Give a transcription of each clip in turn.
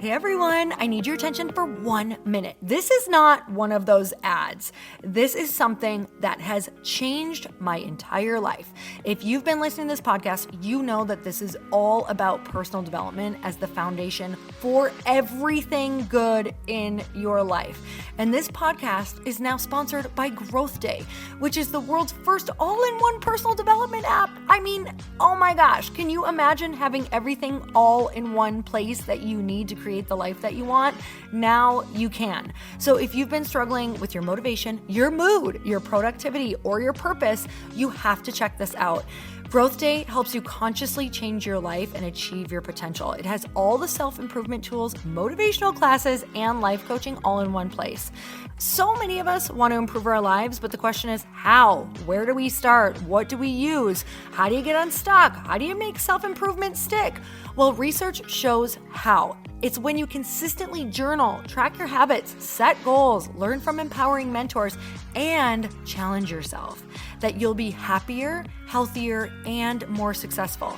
Hey everyone, I need your attention for 1 minute. This is not one of those ads. This is something that has changed my entire life. If you've been listening to this podcast, you know that this is all about personal development as the foundation for everything good in your life. And this podcast is now sponsored by Growth Day, which is the world's first all-in-one personal development app. I mean, oh my gosh, can you imagine having everything all in one place that you need to create the life that you want? Now you can. So if you've been struggling with your motivation, your mood, your productivity, or your purpose, you have to check this out. Growth Day helps you consciously change your life and achieve your potential. It has all the self-improvement tools, motivational classes, and life coaching all in one place. So many of us want to improve our lives, but the question is how? Where do we start? What do we use? How do you get unstuck? How do you make self-improvement stick? Well, research shows how. It's when you consistently journal, track your habits, set goals, learn from empowering mentors, and challenge yourself that you'll be happier, healthier, and more successful.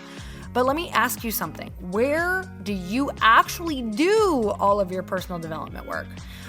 But let me ask you something. Where do you actually do all of your personal development work?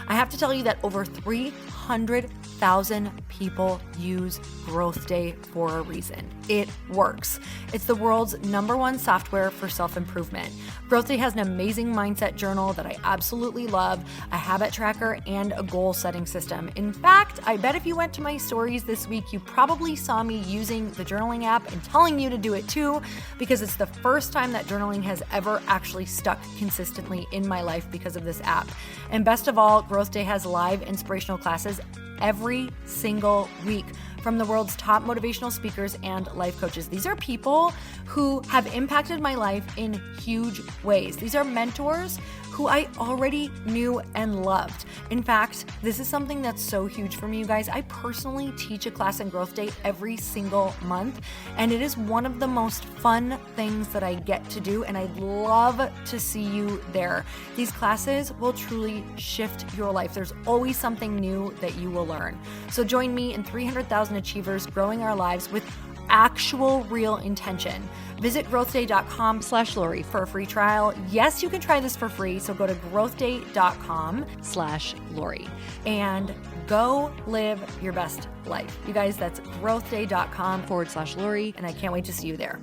I have to tell you that over 300,000 people use Growth Day for a reason. It works. It's the world's #1 software for self-improvement. Growth Day has an amazing mindset journal that I absolutely love, a habit tracker, and a goal-setting system. In fact, I bet if you went to my stories this week, you probably saw me using the journaling app and telling you to do it too, because it's the first time that journaling has ever actually stuck consistently in my life because of this app. And best of all, Growth Day has live inspirational classes every single week from the world's top motivational speakers and life coaches. These are people who have impacted my life in huge ways. These are mentors who I already knew and loved. In fact, this is something that's so huge for me, you guys. I personally teach a class in Growth Day every single month, and it is one of the most fun things that I get to do, and I'd love to see you there. These classes will truly shift your life. There's always something new that you will learn. So join me and 300,000 achievers growing our lives with actual real intention. Visit growthday.com/Lori for a free trial. Yes, you can try this for free. So go to growthday.com/Lori and go live your best life. You guys, that's growthday.com/Lori. And I can't wait to see you there.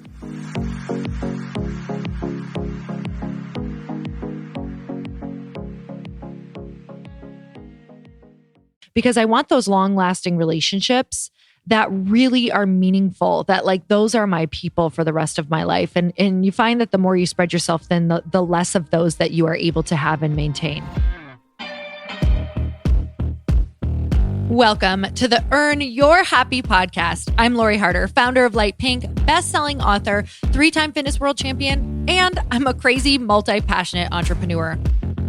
Because I want those long-lasting relationships that really are meaningful, that like those are my people for the rest of my life. And you find that the more you spread yourself thin, the less of those that you are able to have and maintain. Welcome to the Earn Your Happy podcast. I'm Lori Harder, founder of Light Pink, best-selling author, 3-time fitness world champion, and I'm a crazy, multi-passionate entrepreneur.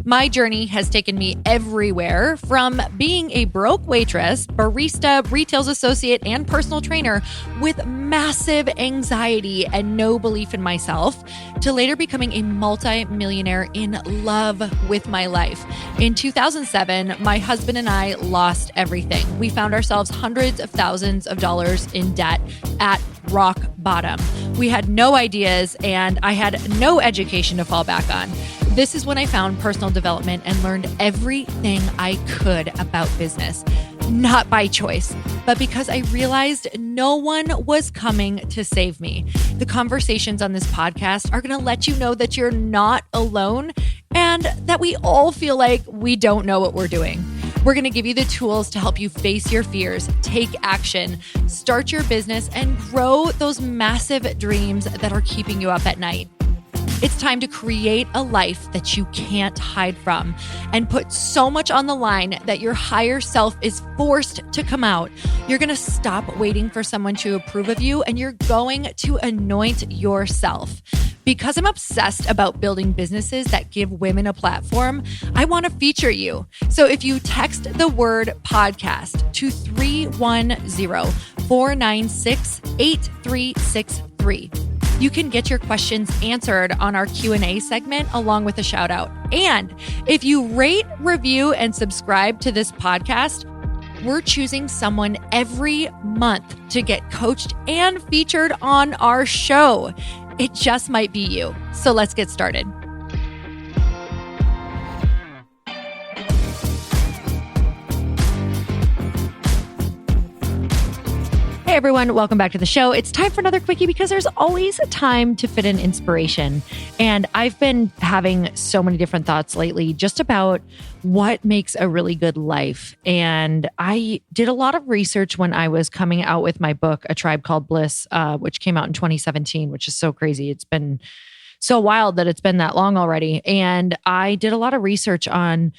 My journey has taken me everywhere, from being a broke waitress, barista, retail associate, and personal trainer with massive anxiety and no belief in myself, to later becoming a multi-millionaire in love with my life. In 2007, my husband and I lost everything. We found ourselves hundreds of thousands of dollars in debt at rock bottom. We had no ideas, and I had no education to fall back on. This is when I found personal development and learned everything I could about business, not by choice, but because I realized no one was coming to save me. The conversations on this podcast are going to let you know that you're not alone and that we all feel like we don't know what we're doing. We're going to give you the tools to help you face your fears, take action, start your business, and grow those massive dreams that are keeping you up at night. It's time to create a life that you can't hide from and put so much on the line that your higher self is forced to come out. You're going to stop waiting for someone to approve of you, and you're going to anoint yourself. Because I'm obsessed about building businesses that give women a platform, I want to feature you. So if you text the word podcast to 310-496-8363, you can get your questions answered on our Q&A segment along with a shout out. And if you rate, review, and subscribe to this podcast, we're choosing someone every month to get coached and featured on our show. It just might be you. So let's get started. Hey everyone, welcome back to the show. It's time for another quickie because there's always a time to fit in inspiration. And I've been having so many different thoughts lately just about what makes a really good life. And I did a lot of research when I was coming out with my book, A Tribe Called Bliss, which came out in 2017, which is so crazy. It's been so wild that it's been that long already. And I did a lot of research on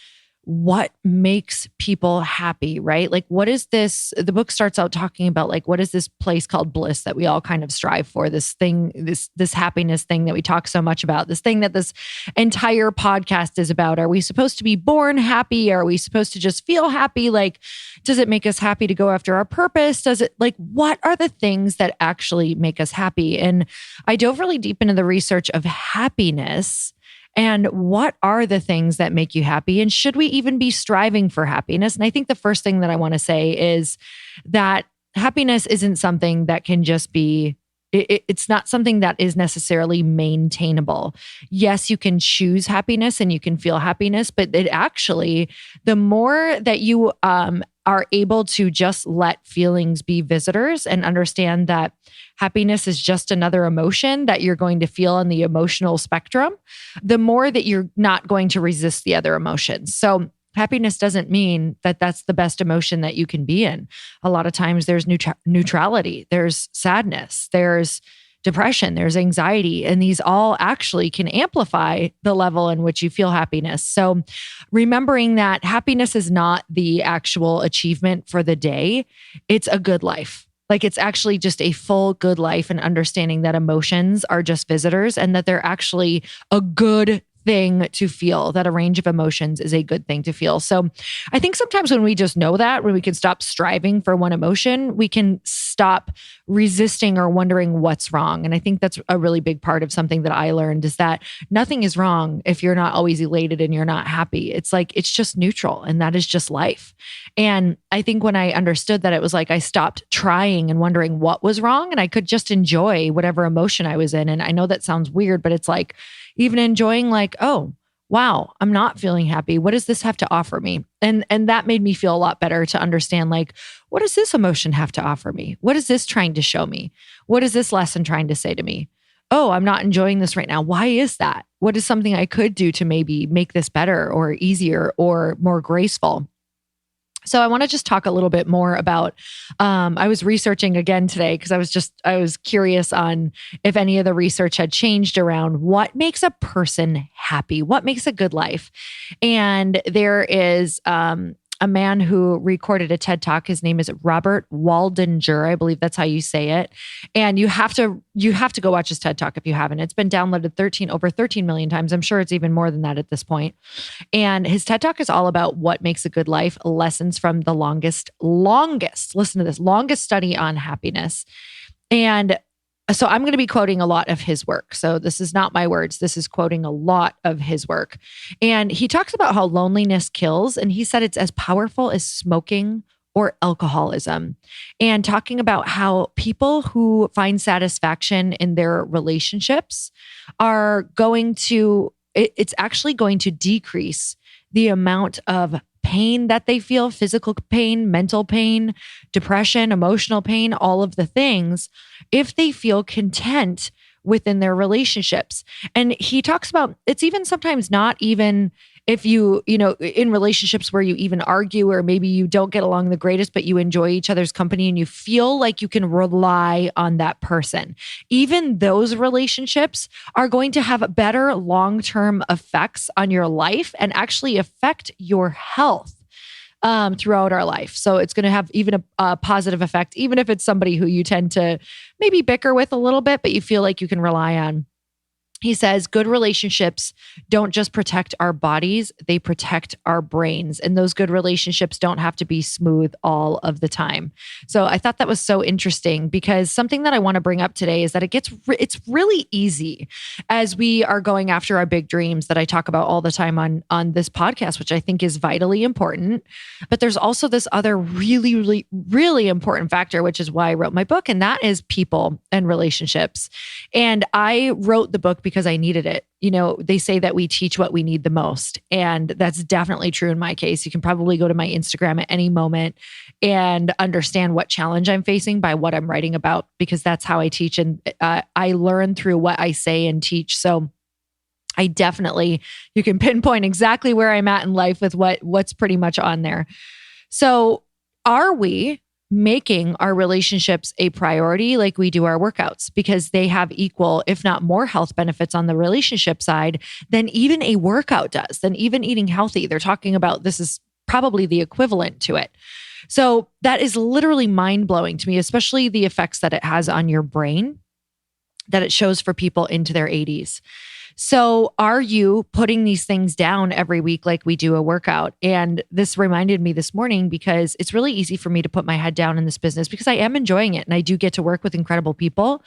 what makes people happy, right? Like, what is this? The book starts out talking about like, what is this place called bliss that we all kind of strive for? This thing, this happiness thing that we talk so much about, this thing that this entire podcast is about. Are we supposed to be born happy? Are we supposed to just feel happy? Like, does it make us happy to go after our purpose? Does it like, what are the things that actually make us happy? And I dove really deep into the research of happiness. And what are the things that make you happy? And should we even be striving for happiness? And I think the first thing that I want to say is that happiness isn't something that can just be, it's not something that is necessarily maintainable. Yes, you can choose happiness and you can feel happiness, but it actually, the more that you are able to just let feelings be visitors and understand that happiness is just another emotion that you're going to feel on the emotional spectrum, the more that you're not going to resist the other emotions. So happiness doesn't mean that that's the best emotion that you can be in. A lot of times there's neutrality, there's sadness, there's depression, there's anxiety, and these all actually can amplify the level in which you feel happiness. So remembering that happiness is not the actual achievement for the day, it's a good life. Like it's actually just a full good life, and understanding that emotions are just visitors and that they're actually a good thing to feel, that a range of emotions is a good thing to feel. So I think sometimes when we just know that, when we can stop striving for one emotion, we can stop resisting or wondering what's wrong. And I think that's a really big part of something that I learned, is that nothing is wrong if you're not always elated and you're not happy. It's like, it's just neutral, and that is just life. And I think when I understood that, it was like I stopped trying and wondering what was wrong, and I could just enjoy whatever emotion I was in. And I know that sounds weird, but it's like even enjoying like, oh, wow, I'm not feeling happy. What does this have to offer me? And that made me feel a lot better to understand, like, what does this emotion have to offer me? What is this trying to show me? What is this lesson trying to say to me? Oh, I'm not enjoying this right now. Why is that? What is something I could do to maybe make this better or easier or more graceful? So I want to just talk a little bit more about, I was researching again today because I was curious on if any of the research had changed around what makes a person happy, what makes a good life. And there is a man who recorded a TED Talk. His name is Robert Waldinger. I believe that's how you say it. And you have to go watch his TED Talk if you haven't. It's been downloaded over 13 million times. I'm sure it's even more than that at this point. And his TED Talk is all about what makes a good life, lessons from the longest, listen to this, longest study on happiness. And so I'm going to be quoting a lot of his work. So this is not my words. This is quoting a lot of his work. And he talks about how loneliness kills. And he said it's as powerful as smoking or alcoholism. And talking about how people who find satisfaction in their relationships are going to, it's actually going to decrease the amount of pain that they feel, physical pain, mental pain, depression, emotional pain, all of the things, if they feel content within their relationships. And he talks about, it's even sometimes not even if you in relationships where you even argue or maybe you don't get along the greatest, but you enjoy each other's company and you feel like you can rely on that person. Even those relationships are going to have better long-term effects on your life and actually affect your health throughout our life. So it's going to have even a positive effect, even if it's somebody who you tend to maybe bicker with a little bit, but you feel like you can rely on. He says, good relationships don't just protect our bodies, they protect our brains. And those good relationships don't have to be smooth all of the time. So I thought that was so interesting, because something that I want to bring up today is that it's really easy as we are going after our big dreams that I talk about all the time on this podcast, which I think is vitally important. But there's also this other really, really, really important factor, which is why I wrote my book, and that is people and relationships. And I wrote the book because I needed it. They say that we teach what we need the most. And that's definitely true in my case. You can probably go to my Instagram at any moment and understand what challenge I'm facing by what I'm writing about, because that's how I teach. And I learn through what I say and teach. So you can pinpoint exactly where I'm at in life with what's pretty much on there. So are we making our relationships a priority like we do our workouts? Because they have equal, if not more, health benefits on the relationship side than even a workout does, than even eating healthy. They're talking about this is probably the equivalent to it. So that is literally mind-blowing to me, especially the effects that it has on your brain, that it shows for people into their 80s. So are you putting these things down every week like we do a workout? And this reminded me this morning because it's really easy for me to put my head down in this business because I am enjoying it and I do get to work with incredible people.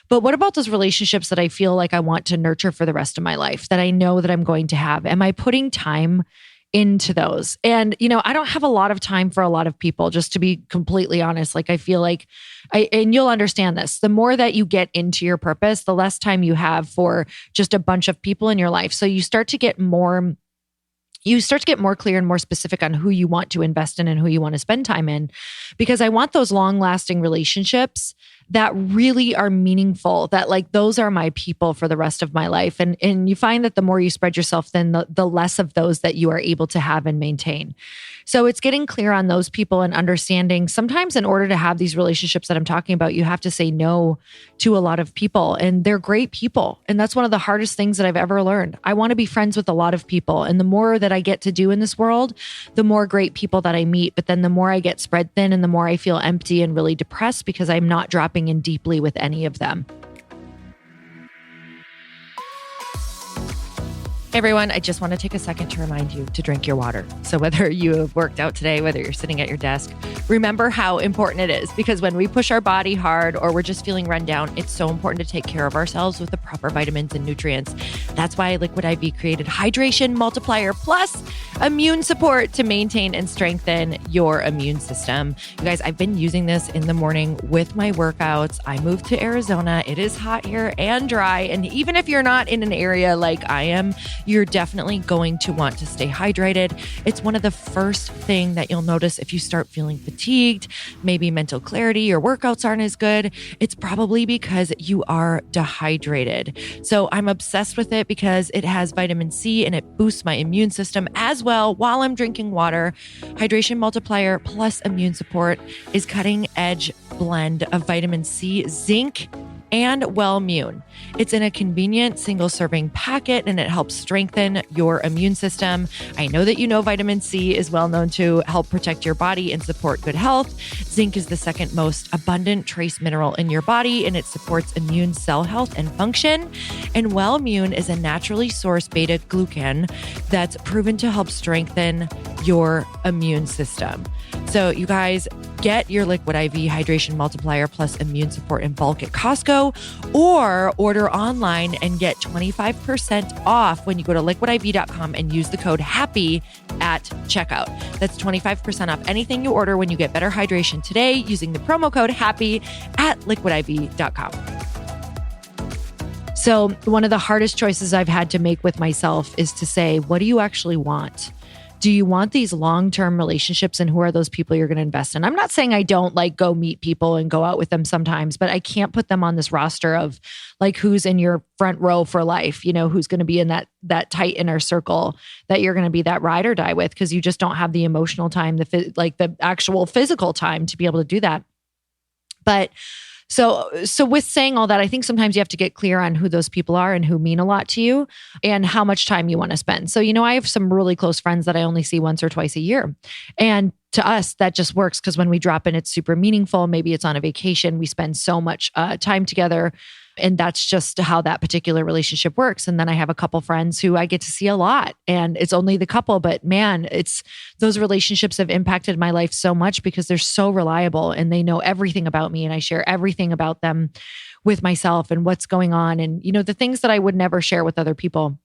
But what about those relationships that I feel like I want to nurture for the rest of my life, that I know that I'm going to have? Am I putting time into those? And, I don't have a lot of time for a lot of people, just to be completely honest. Like I feel like and you'll understand this, the more that you get into your purpose, the less time you have for just a bunch of people in your life. So you start to get more clear and more specific on who you want to invest in and who you want to spend time in, because I want those long-lasting relationships that really are meaningful, that like those are my people for the rest of my life. And you find that the more you spread yourself thin, the less of those that you are able to have and maintain. So it's getting clear on those people and understanding sometimes in order to have these relationships that I'm talking about, you have to say no to a lot of people, and they're great people. And that's one of the hardest things that I've ever learned. I want to be friends with a lot of people. And the more that I get to do in this world, the more great people that I meet. But then the more I get spread thin and the more I feel empty and really depressed because I'm not dropping in deeply with any of them. Hey everyone, I just want to take a second to remind you to drink your water. So whether you have worked out today, whether you're sitting at your desk, remember how important it is, because when we push our body hard or we're just feeling run down, it's so important to take care of ourselves with the proper vitamins and nutrients. That's why Liquid IV created Hydration Multiplier Plus immune support to maintain and strengthen your immune system. You guys, I've been using this in the morning with my workouts. I moved to Arizona. It is hot here and dry. And even if you're not in an area like I am, you're definitely going to want to stay hydrated. It's one of the first thing that you'll notice if you start feeling fatigued, maybe mental clarity, your workouts aren't as good. It's probably because you are dehydrated. So I'm obsessed with it because it has vitamin C and it boosts my immune system as well while I'm drinking water. Hydration Multiplier Plus Immune Support is cutting edge blend of vitamin C, zinc, and Wellmune. It's in a convenient single serving packet and it helps strengthen your immune system. I know that vitamin C is well known to help protect your body and support good health. Zinc is the second most abundant trace mineral in your body and it supports immune cell health and function. And Wellmune is a naturally sourced beta glucan that's proven to help strengthen your immune system. So you guys, get your Liquid IV Hydration Multiplier Plus Immune Support in bulk at Costco, or order online and get 25% off when you go to liquidiv.com and use the code HAPPY at checkout. That's 25% off anything you order when you get better hydration today using the promo code HAPPY at liquidiv.com. So one of the hardest choices I've had to make with myself is to say, what do you actually want? Do you want these long-term relationships, and who are those people you're going to invest in? I'm not saying I don't go meet people and go out with them sometimes, but I can't put them on this roster of who's in your front row for life, who's going to be in that tight inner circle that you're going to be that ride or die with, because you just don't have the emotional time, the actual physical time to be able to do that. But So with saying all that, I think sometimes you have to get clear on who those people are and who mean a lot to you and how much time you want to spend. So, I have some really close friends that I only see once or twice a year. And to us, that just works because when we drop in, it's super meaningful. Maybe it's on a vacation. We spend so much time together. And that's just how that particular relationship works. And then I have a couple friends who I get to see a lot, and it's only the couple, but man, those relationships have impacted my life so much because they're so reliable and they know everything about me, and I share everything about them with myself and what's going on. And, the things that I would never share with other people.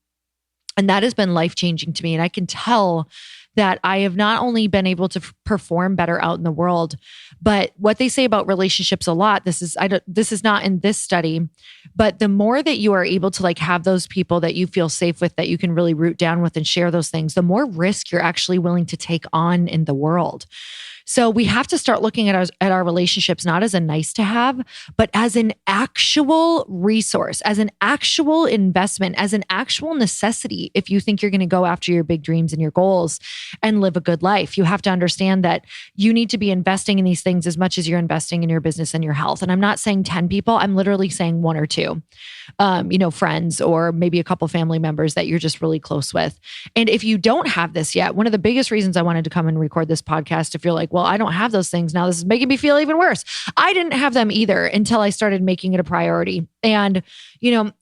And that has been life-changing to me. And I can tell that I have not only been able to perform better out in the world. But what they say about relationships a lot, this is not in this study, but the more that you are able to like have those people that you feel safe with, that you can really root down with and share those things, the more risk you're actually willing to take on in the world. So we have to start looking at our relationships not as a nice to have, but as an actual resource, as an actual investment, as an actual necessity. If you think you're going to go after your big dreams and your goals and live a good life, you have to understand that you need to be investing in these things as much as you're investing in your business and your health. And I'm not saying 10 people, I'm literally saying one or two, friends, or maybe a couple family members that you're just really close with. And if you don't have this yet, one of the biggest reasons I wanted to come and record this podcast, if you're like, well, I don't have those things now, this is making me feel even worse. I didn't have them either until I started making it a priority. And,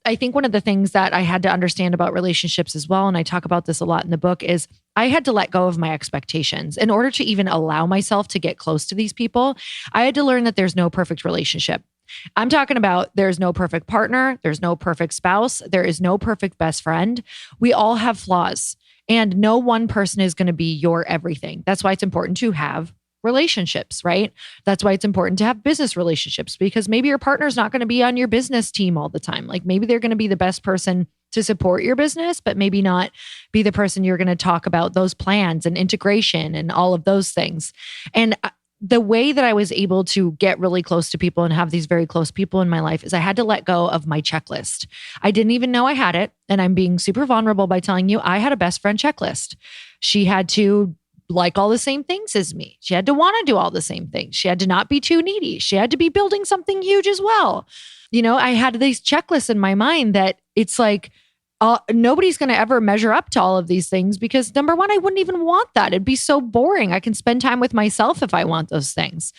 I think one of the things that I had to understand about relationships as well, and I talk about this a lot in the book, is I had to let go of my expectations in order to even allow myself to get close to these people. I had to learn that there's no perfect relationship. I'm talking about there's no perfect partner, there's no perfect spouse, there is no perfect best friend. We all have flaws, and no one person is going to be your everything. That's why it's important to have relationships, right? That's why it's important to have business relationships, because maybe your partner's not going to be on your business team all the time. Like maybe they're going to be the best person to support your business, but maybe not be the person you're going to talk about those plans and integration and all of those things. And the way that I was able to get really close to people and have these very close people in my life is I had to let go of my checklist. I didn't even know I had it. And I'm being super vulnerable by telling you I had a best friend checklist. She had to like all the same things as me. She had to want to do all the same things. She had to not be too needy. She had to be building something huge as well. I had these checklists in my mind that it's like, nobody's going to ever measure up to all of these things because number one, I wouldn't even want that. It'd be so boring. I can spend time with myself if I want those things.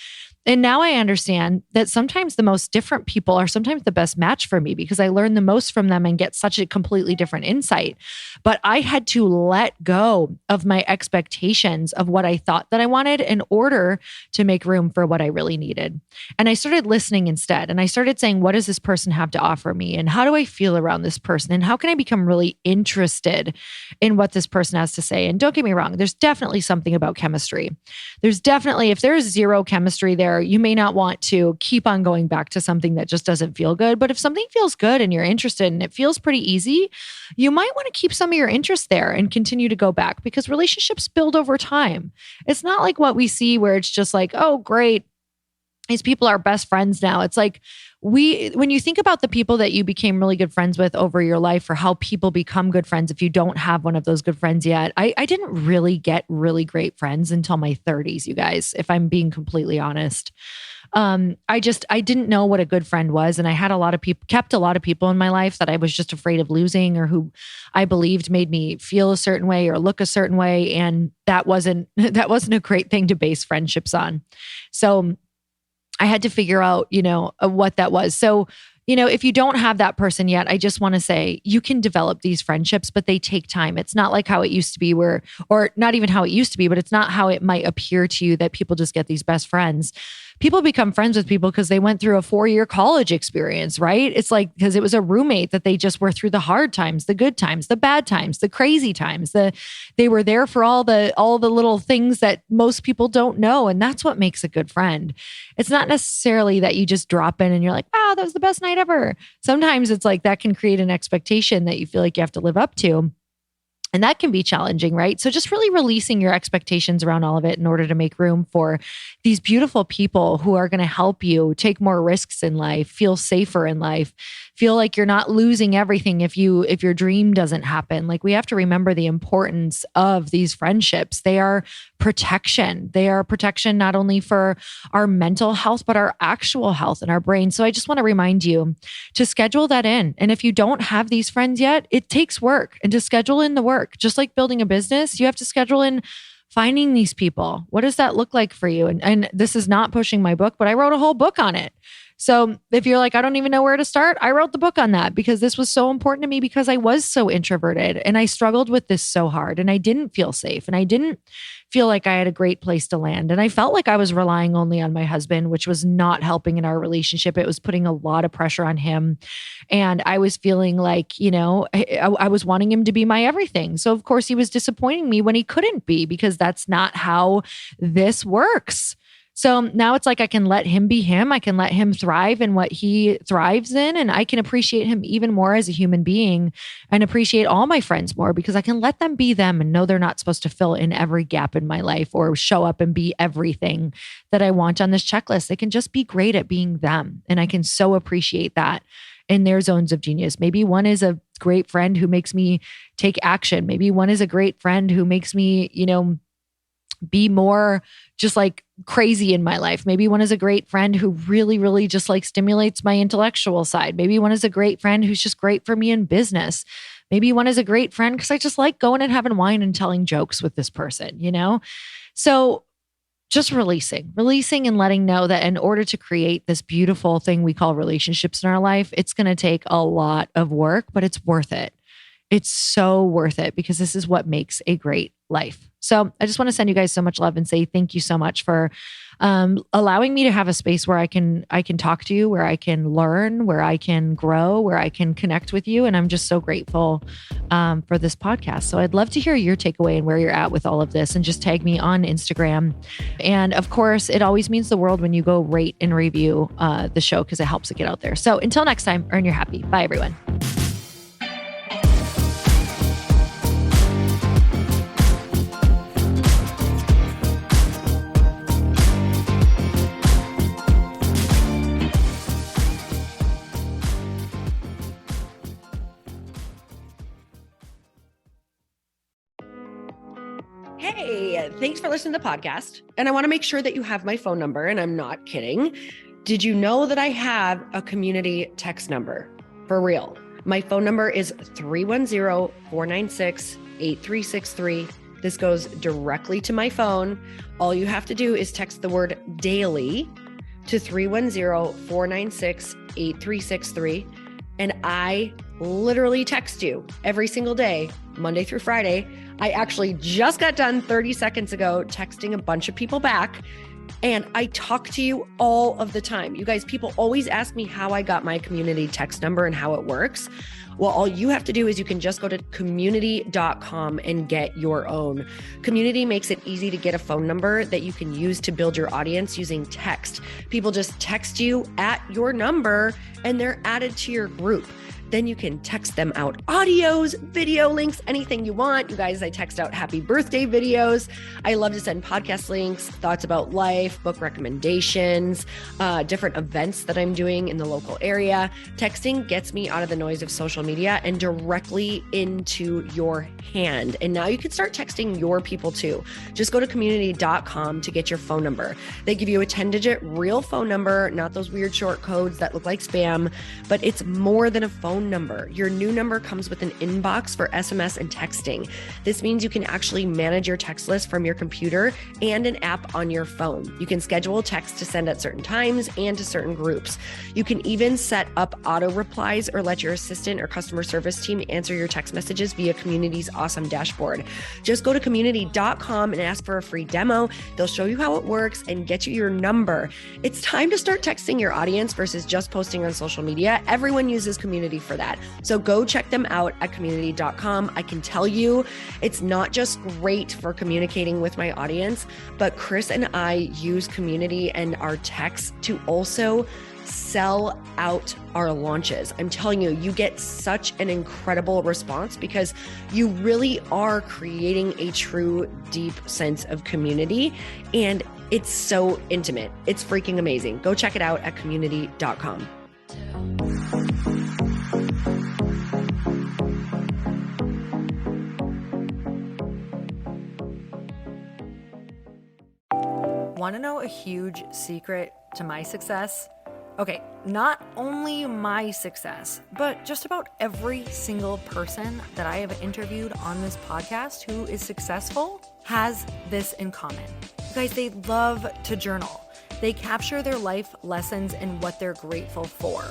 And now I understand that sometimes the most different people are sometimes the best match for me because I learn the most from them and get such a completely different insight. But I had to let go of my expectations of what I thought that I wanted in order to make room for what I really needed. And I started listening instead. And I started saying, what does this person have to offer me? And how do I feel around this person? And how can I become really interested in what this person has to say? And don't get me wrong, there's definitely something about chemistry. There's definitely, if there's zero chemistry there, you may not want to keep on going back to something that just doesn't feel good. But if something feels good and you're interested and it feels pretty easy, you might want to keep some of your interest there and continue to go back because relationships build over time. It's not like what we see where it's just like, oh, great, these people are best friends now. It's like when you think about the people that you became really good friends with over your life or how people become good friends, if you don't have one of those good friends yet, I didn't really get really great friends until my 30s, you guys, if I'm being completely honest. I didn't know what a good friend was. And I had kept a lot of people in my life that I was just afraid of losing or who I believed made me feel a certain way or look a certain way. And that wasn't a great thing to base friendships on. So I had to figure out, what that was. So, if you don't have that person yet, I just want to say you can develop these friendships, but they take time. It's not like how it used to be or not even how it used to be, but it's not how it might appear to you that people just get these best friends. People become friends with people because they went through a 4-year college experience, right? It's like, because it was a roommate that they just were through the hard times, the good times, the bad times, the crazy times. They were there for all the little things that most people don't know. And that's what makes a good friend. It's not necessarily that you just drop in and you're like, wow, that was the best night ever. Sometimes it's like that can create an expectation that you feel like you have to live up to. And that can be challenging, right? So just really releasing your expectations around all of it in order to make room for these beautiful people who are going to help you take more risks in life, feel safer in life, feel like you're not losing everything if your dream doesn't happen. Like we have to remember the importance of these friendships. They are protection. They are protection not only for our mental health, but our actual health and our brain. So I just want to remind you to schedule that in. And if you don't have these friends yet, it takes work and to schedule in the work. Just like building a business, you have to schedule in finding these people. What does that look like for you? And this is not pushing my book, but I wrote a whole book on it. So if you're like, I don't even know where to start, I wrote the book on that because this was so important to me because I was so introverted and I struggled with this so hard and I didn't feel safe and I didn't feel like I had a great place to land. And I felt like I was relying only on my husband, which was not helping in our relationship. It was putting a lot of pressure on him. And I was feeling like, I was wanting him to be my everything. So of course he was disappointing me when he couldn't be because that's not how this works. So now it's like I can let him be him. I can let him thrive in what he thrives in. And I can appreciate him even more as a human being and appreciate all my friends more because I can let them be them and know they're not supposed to fill in every gap in my life or show up and be everything that I want on this checklist. They can just be great at being them. And I can so appreciate that in their zones of genius. Maybe one is a great friend who makes me take action. Maybe one is a great friend who makes me, be more just like crazy in my life. Maybe one is a great friend who really, really just like stimulates my intellectual side. Maybe one is a great friend who's just great for me in business. Maybe one is a great friend because I just like going and having wine and telling jokes with this person, So just releasing and letting know that in order to create this beautiful thing we call relationships in our life, it's going to take a lot of work, but it's worth it. It's so worth it because this is what makes a great life. So I just want to send you guys so much love and say thank you so much for allowing me to have a space where I can talk to you, where I can learn, where I can grow, where I can connect with you. And I'm just so grateful for this podcast. So I'd love to hear your takeaway and where you're at with all of this and just tag me on Instagram. And of course, it always means the world when you go rate and review the show because it helps it get out there. So until next time, earn your happy. Bye, everyone. Hey, thanks for listening to the podcast. And I want to make sure that you have my phone number, and I'm not kidding. Did you know that I have a community text number? For real. My phone number is 310-496-8363. This goes directly to my phone. All you have to do is text the word daily to 310-496-8363. And I literally text you every single day, Monday through Friday. I actually just got done 30 seconds ago texting a bunch of people back, and I talk to you all of the time. You guys, people always ask me how I got my community text number and how it works. Well, all you have to do is you can just go to community.com and get your own. Community makes it easy to get a phone number that you can use to build your audience using text. People just text you at your number and they're added to your group. Then you can text them out audios, video links, anything you want. You guys, I text out happy birthday videos. I love to send podcast links, thoughts about life, book recommendations, different events that I'm doing in the local area. Texting gets me out of the noise of social media and directly into your hand. And now you can start texting your people too. Just go to community.com to get your phone number. They give you a 10-digit real phone number, not those weird short codes that look like spam, but it's more than a phone number. Your new number comes with an inbox for SMS and texting. This means you can actually manage your text list from your computer and an app on your phone. You can schedule text to send at certain times and to certain groups. You can even set up auto replies or let your assistant or customer service team answer your text messages via Community's awesome dashboard. Just go to community.com and ask for a free demo. They'll show you how it works and get you your number. It's time to start texting your audience versus just posting on social media. Everyone uses Community for that. So go check them out at community.com. I can tell you it's not just great for communicating with my audience, but Chris and I use Community and our texts to also sell out our launches. I'm telling you, you get such an incredible response because you really are creating a true, deep sense of community. And it's so intimate. It's freaking amazing. Go check it out at community.com. Want to know a huge secret to my success? Okay, not only my success, but just about every single person that I have interviewed on this podcast who is successful has this in common. You guys, they love to journal. They capture their life lessons and what they're grateful for.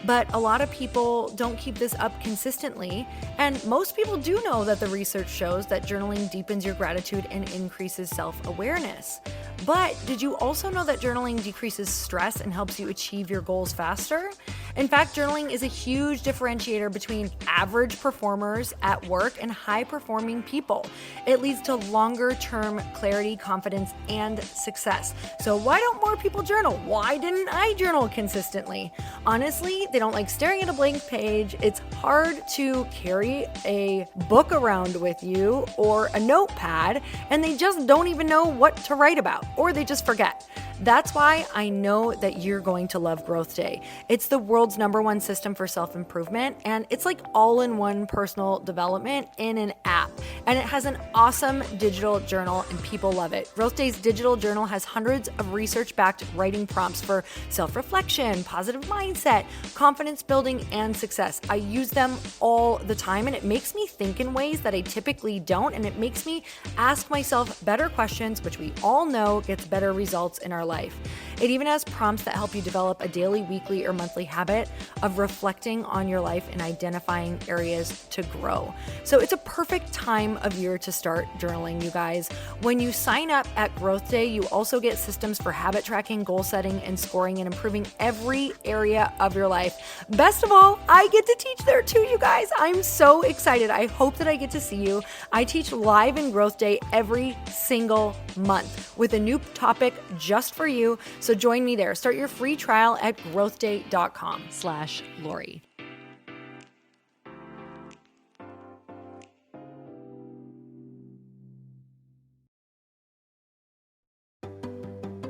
But a lot of people don't keep this up consistently, and most people do know that the research shows that journaling deepens your gratitude and increases self-awareness. But did you also know that journaling decreases stress and helps you achieve your goals faster? In fact, journaling is a huge differentiator between average performers at work and high-performing people. It leads to longer-term clarity, confidence, and success. So why don't more people journal? Why didn't I journal consistently? Honestly, they don't like staring at a blank page. It's hard to carry a book around with you or a notepad, and they just don't even know what to write about, or they just forget. That's why I know that you're going to love Growth Day. It's the world's #1 system for self-improvement, and it's like all-in-one personal development in an app. And it has an awesome digital journal, and people love it. Growth Day's digital journal has hundreds of research-backed writing prompts for self-reflection, positive mindset, confidence building, and success. I use them all the time, and it makes me think in ways that I typically don't, and it makes me ask myself better questions, which we all know gets better results in our life. It even has prompts that help you develop a daily, weekly, or monthly habit of reflecting on your life and identifying areas to grow. So it's a perfect time of year to start journaling, you guys. When you sign up at Growth Day, you also get systems for habit tracking, goal setting, and scoring, and improving every area of your life. Best of all, I get to teach there too, you guys. I'm so excited. I hope that I get to see you. I teach live in Growth Day every single month with a new topic just for you. So join me there. Start your free trial at growthday.com/Lori.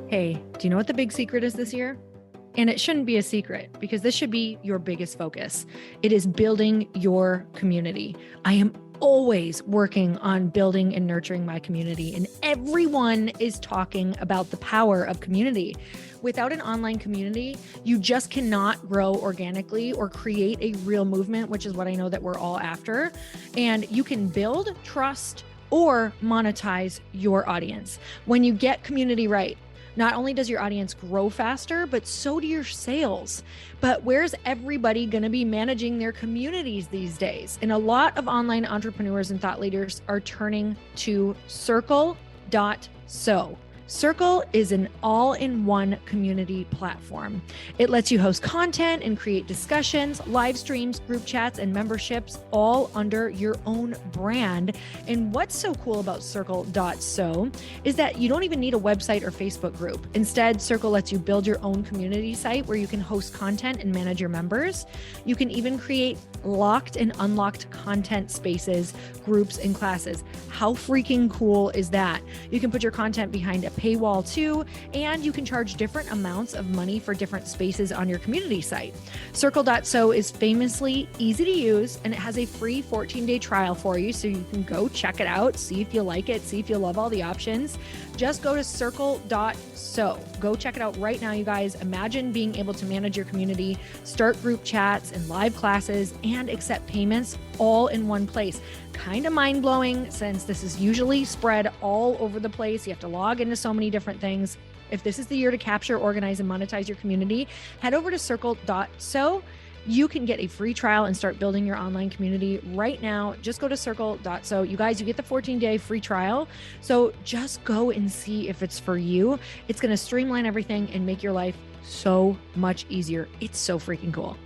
Hey, do you know what the big secret is this year? And it shouldn't be a secret because this should be your biggest focus. It is building your community. I am always working on building and nurturing my community, and everyone is talking about the power of community. Without an online community, you just cannot grow organically or create a real movement, which is what I know that we're all after. And you can build trust or monetize your audience. When you get community right, not only does your audience grow faster, but so do your sales. But where's everybody going to be managing their communities these days? And a lot of online entrepreneurs and thought leaders are turning to Circle.so. Circle is an all-in-one community platform. It lets you host content and create discussions, live streams, group chats, and memberships all under your own brand. And what's so cool about Circle.so is that you don't even need a website or Facebook group. Instead, Circle lets you build your own community site where you can host content and manage your members. You can even create locked and unlocked content spaces, groups, and classes. How freaking cool is that? You can put your content behind a paywall too, and you can charge different amounts of money for different spaces on your community site. Circle.so is famously easy to use, and it has a free 14-day trial for you, so you can go check it out, see if you like it, see if you love all the options. Just go to Circle.so. Go check it out right now, you guys. Imagine being able to manage your community, start group chats and live classes, and accept payments all in one place. Kind of mind-blowing since this is usually spread all over the place. You have to log into so many different things. If this is the year to capture, organize, and monetize your community, head over to Circle.so. You can get a free trial and start building your online community right now. Just go to Circle.so. You guys, you get the 14-day free trial. So just go and see if it's for you. It's going to streamline everything and make your life so much easier. It's so freaking cool.